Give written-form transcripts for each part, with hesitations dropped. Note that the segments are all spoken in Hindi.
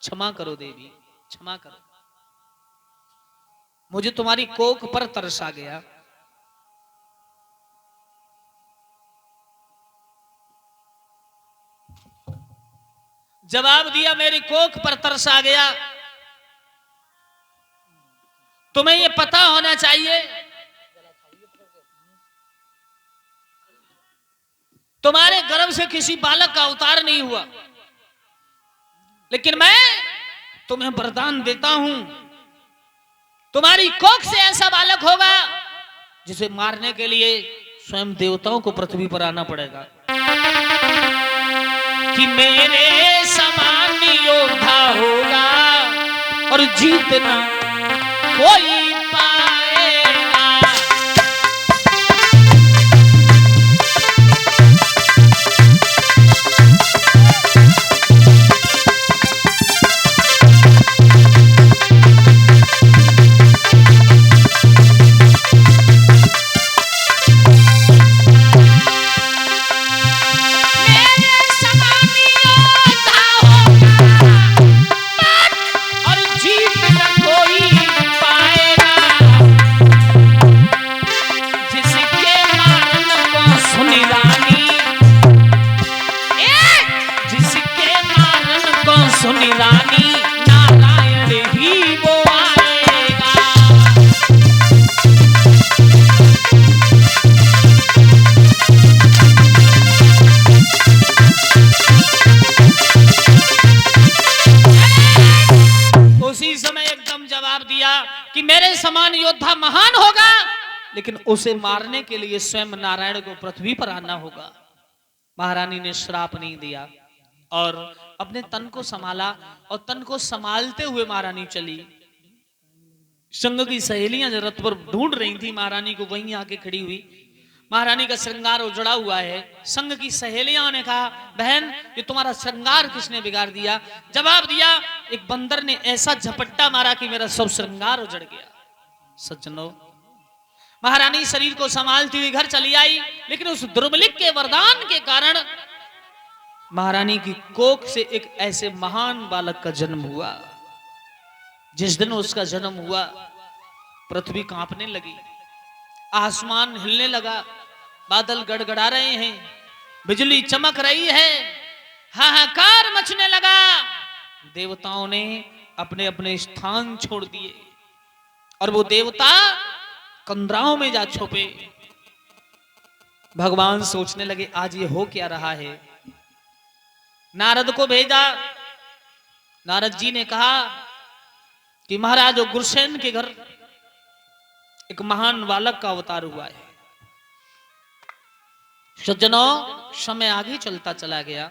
क्षमा करो देवी, क्षमा करो, मुझे तुम्हारी कोख पर तरस आ गया। जवाब दिया, मेरी कोख पर तरस आ गया। तुम्हें यह पता होना चाहिए तुम्हारे गर्भ से किसी बालक का अवतार नहीं हुआ, लेकिन मैं तुम्हें वरदान देता हूं, तुम्हारी कोख से ऐसा बालक होगा जिसे मारने के लिए स्वयं देवताओं को पृथ्वी पर आना पड़ेगा। कि मेरे समान योद्धा होगा और जीतना कोई कि मेरे समान योद्धा महान होगा, लेकिन उसे मारने के लिए स्वयं नारायण को पृथ्वी पर आना होगा। महारानी ने श्राप नहीं दिया और अपने तन को संभाला, और तन को संभालते हुए महारानी चली। संग की सहेलियां रथ पर ढूंढ रही थी महारानी को, वहीं आके खड़ी हुई। महारानी का श्रृंगार उजड़ा हुआ है। संग की सहेलियां ने कहा, बहन ये तुम्हारा श्रृंगार किसने बिगाड़ दिया? जवाब दिया, एक बंदर ने ऐसा झपट्टा मारा कि मेरा सब श्रृंगार उजड़ गया। सज्जनों, महारानी शरीर को संभालती हुई घर चली आई, लेकिन उस दुर्बलिक के वरदान के कारण महारानी की कोख से एक ऐसे महान बालक का जन्म हुआ। जिस दिन उसका जन्म हुआ, पृथ्वी कांपने लगी, आसमान हिलने लगा, बादल गड़गड़ा रहे हैं, बिजली चमक रही है, हाहाकार मचने लगा। देवताओं ने अपने अपने स्थान छोड़ दिए और वो देवता कंदराओं में जा छुपे। भगवान सोचने लगे, आज ये हो क्या रहा है। नारद को भेजा। नारद जी ने कहा कि महाराज गुरसेन के घर एक महान बालक का अवतार हुआ है। सज्जनों, समय आगे चलता चला गया।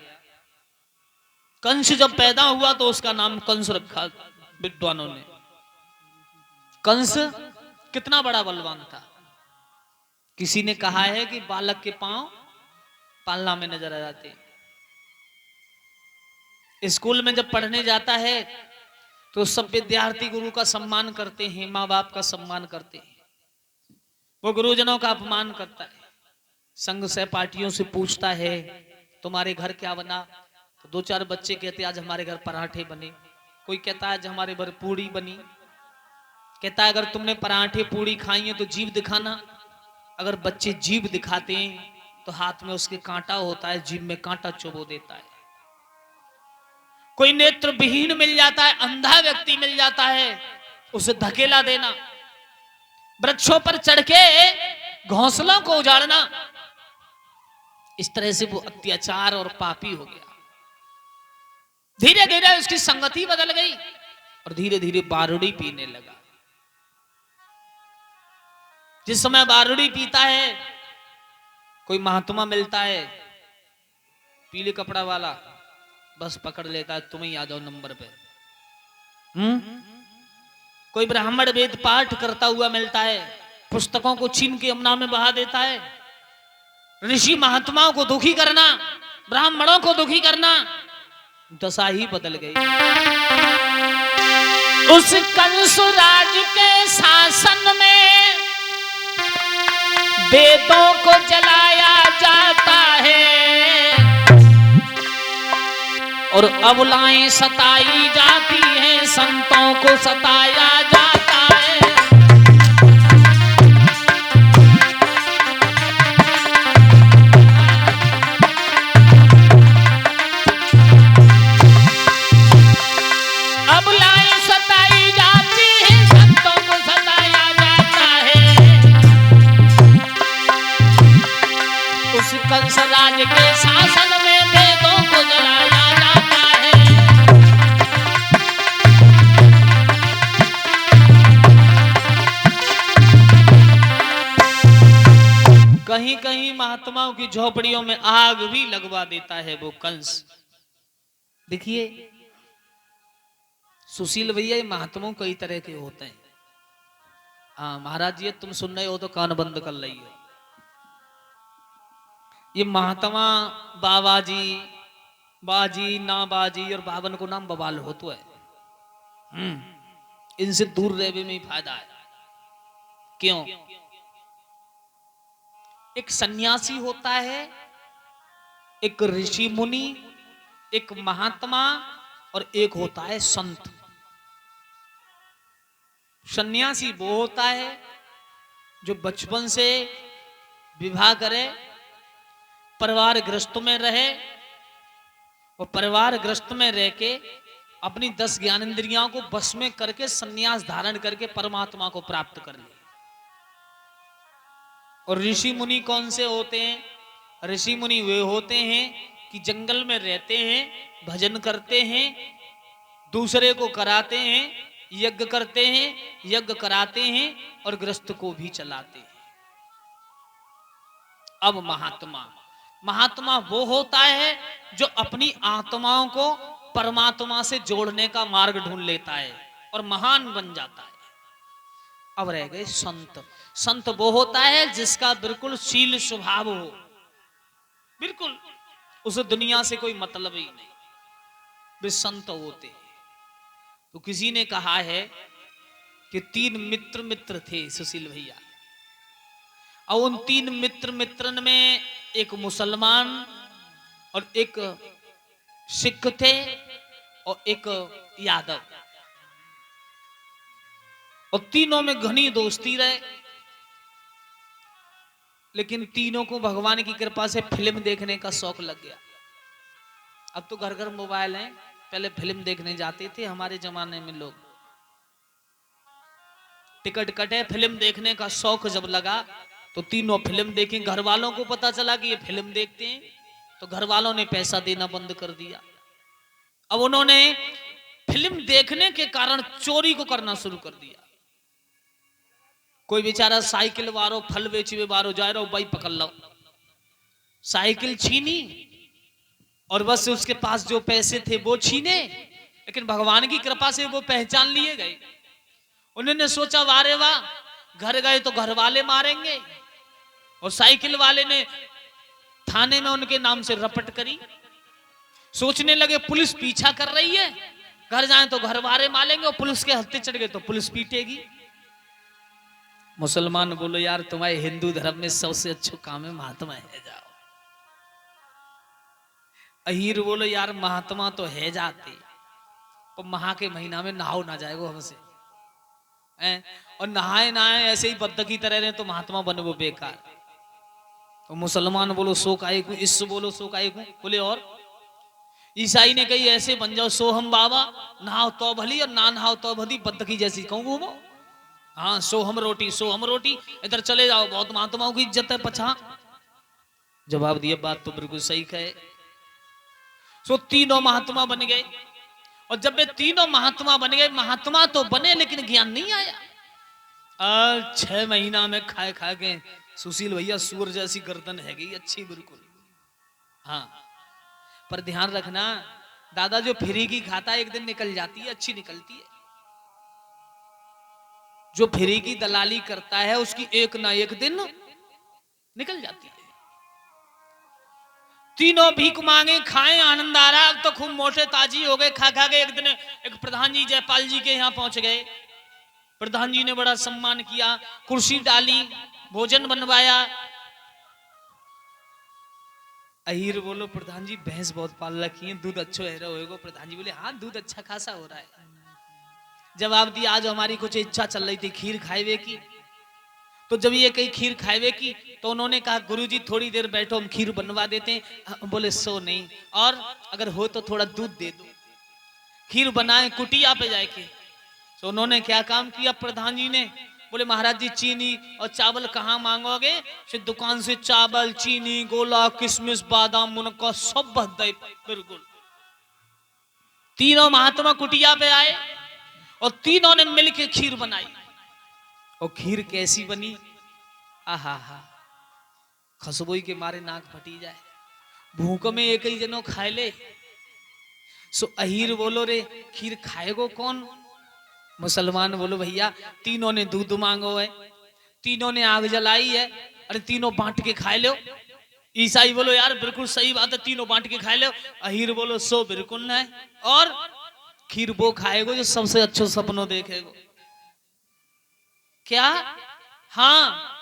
कंस जब पैदा हुआ तो उसका नाम कंस रखा विद्वानों ने। कंस कितना बड़ा बलवान था। किसी ने कहा है कि बालक के पांव पालना में नजर आ जाते। स्कूल में जब पढ़ने जाता है तो सब विद्यार्थी गुरु का सम्मान करते हैं, माँ बाप का सम्मान करते हैं, वो गुरुजनों का अपमान करता है। संग सहपाठियों से पूछता है, तुम्हारे घर क्या बना? तो दो चार बच्चे कहते आज हमारे घर पराठे बने। कोई कहता है आज हमारे घर पूड़ी बनी। कहता है अगर तुमने पराठे पूड़ी खाई है तो जीभ दिखाना। अगर बच्चे जीभ दिखाते हैं तो हाथ में उसके कांटा होता है, जीभ में कांटा चुभो देता है। कोई नेत्र विहीन मिल जाता है, अंधा व्यक्ति मिल जाता है, उसे धकेला देना। वृक्षों पर चढ़ के घोंसलों को उजाड़ना। इस तरह से वो अत्याचार और पापी हो गया। धीरे धीरे उसकी संगति बदल गई और धीरे धीरे बारूदी पीने लगा। जिस समय बारूदी पीता है, कोई महात्मा मिलता है पीले कपड़ा वाला, बस पकड़ लेता है, तुम ही आ जाओ नंबर पे। कोई ब्राह्मण वेद पाठ करता हुआ मिलता है, पुस्तकों को छीन के यमुना में बहा देता है। ऋषि महात्माओं को दुखी करना, ब्राह्मणों को दुखी करना, दशा ही बदल गई। उस कंस राज के शासन में वेदों को जलाया जाता है। और अबलाएं सताई जाती हैं, संतों को सताया जाता है। अबलाएं सताई जाती हैं, संतों को सताया जाता है। उस कंस राज के शासन में वेदों को जलाया जाता है। कहीं कहीं महात्माओं की झोपड़ियों में आग भी लगवा देता है वो कंस। देखिए सुशील भैया, ये महात्माओं कई तरह के होते हैं। हाँ महाराज जी, तुम सुन रहे हो तो कान बंद कर ली हो। ये महात्मा बाबा जी, बाजी ना बाजी और बावन को नाम बवाल हो तो है। इनसे दूर रहने में ही फायदा है। क्यों? एक सन्यासी होता है, एक ऋषि मुनि, एक महात्मा और एक होता है संत। सन्यासी वो होता है जो बचपन से विवाह करे, परिवार ग्रस्त में रहे और परिवार ग्रस्त में रह के अपनी 10 ज्ञानेंद्रियों को बस में करके सन्यास धारण करके परमात्मा को प्राप्त कर ले। और ऋषि मुनि कौन से होते हैं? ऋषि मुनि वे होते हैं कि जंगल में रहते हैं, भजन करते हैं, दूसरे को कराते हैं, यज्ञ करते हैं, यज्ञ कराते हैं और गृहस्थ को भी चलाते हैं। अब महात्मा वो होता है जो अपनी आत्माओं को परमात्मा से जोड़ने का मार्ग ढूंढ लेता है और महान बन जाता है। अब रह गए संत वो होता है जिसका बिल्कुल शील स्वभाव हो, बिल्कुल उसे दुनिया से कोई मतलब ही नहीं, वे संत होते हैं। तो किसी ने कहा है कि 3 मित्र थे सुशील भैया, और उन 3 मित्रन में एक मुसलमान और एक सिख थे और एक यादव, और तीनों में घनी दोस्ती रहे। लेकिन तीनों को भगवान की कृपा से फिल्म देखने का शौक लग गया। अब तो घर घर मोबाइल हैं, पहले फिल्म देखने जाते थे हमारे जमाने में लोग। टिकट कटे, फिल्म देखने का शौक जब लगा तो तीनों फिल्म देखें। घर वालों को पता चला कि ये फिल्म देखते हैं, तो घर वालों ने पैसा देना बंद कर दिया। अब उन्होंने फिल्म देखने के कारण चोरी को करना शुरू कर दिया। कोई बेचारा साइकिल वारो, फल बेचवे वारो जा रहा हो, भाई पकड़ लो, साइकिल छीनी और बस उसके पास जो पैसे थे वो छीने। लेकिन भगवान की कृपा से वो पहचान लिए गए। उन्होंने सोचा वारे वाह, घर गए तो घर वाले मारेंगे, और साइकिल वाले ने थाने में उनके नाम से रपट करी। सोचने लगे पुलिस पीछा कर रही है, घर जाए तो घर वाले मारेंगे, और पुलिस के हत्थे चढ़ गए तो पुलिस पीटेगी। मुसलमान बोलो यार, तुम्हारे हिंदू धर्म में सबसे अच्छा काम है महात्मा है जाओ। अहीर बोलो यार, महात्मा तो है जाते, तो महा के महीना में नहाओ ना जाएगो हमसे, और नहाए नहाए ऐसे ही बद्ध की तरह रहे तो महात्मा बने वो बेकार। तो मुसलमान बोलो सो काहे को, इस बोलो सो काहे को, बोले और ईसाई ने कही ऐसे बन जाओ सो हम बाबा, नहाओ तो भली और ना नहाओ तो भली, बद्ध की जैसी कहूँ घूमो। हाँ सो हम रोटी, इधर चले जाओ, बहुत महात्माओं की इज्जत है पछा। जवाब दिया बात तो बिल्कुल सही कहे। सो तीनों महात्मा बन गए, और जब वे तीनों महात्मा बन गए, महात्मा तो बने लेकिन ज्ञान नहीं आया। 6 महीना में खाए खा के सुशील भैया सूर जैसी गर्दन है गई अच्छी बिल्कुल। हाँ पर ध्यान रखना, दादा जो फ्री की खाता है एक दिन निकल जाती है, अच्छी निकलती है। जो फ्री की दलाली करता है उसकी एक ना एक दिन निकल जाती है। तीनों भीख मांगे, खाए, आनंद आ रहा। अब तो खूब मोटे ताजी हो गए, खा खा के एक दिन एक प्रधान जी जयपाल जी के यहाँ पहुंच गए। प्रधान जी ने बड़ा सम्मान किया, कुर्सी डाली, भोजन बनवाया। अहीर बोलो प्रधान जी भैंस बहुत पाल रखी है, दूध अच्छो है होएगो। प्रधान जी बोले हाँ दूध अच्छा खासा हो रहा है। जवाब दिया आज हमारी कुछ इच्छा चल रही थी खीर खाएवे की, तो जब ये कहीं खीर खाएवे की तो उन्होंने कहा गुरुजी थोड़ी देर बैठो हम खीर बनवा देते हैं। बोले सो नहीं, और अगर हो तो थोड़ा दूध दे दो। खीर बनाए कुटिया पे जाके, तो उन्होंने क्या काम किया प्रधान जी ने, बोले महाराज जी चीनी और चावल कहाँ मांगोगे? फिर दुकान से चावल चीनी गोला किशमिश बादाम मुनक्का सब भर दे। बिल्कुल तीनों महात्मा कुटिया पे आए और तीनों ने मिलके खीर बनाई। और खीर कैसी बनी, आहा हा, खुशबू के मारे नाक फटी जाए। भूख में एक ही जनो खाए ले। सो अहीर बोलो रे खीर खाएगो कौन? मुसलमान बोलो भैया तीनों ने दूध मांगो है, तीनों ने आग जलाई है, अरे तीनों बांट के खाए लो। ईसाई बोलो यार बिल्कुल सही बात है, तीनों बांट के खाए लो। अहीर बोलो सो बिल्कुल नहीं, और खीर वो खाएगो जो सबसे अच्छो सपनों देखेगो। क्या? हाँ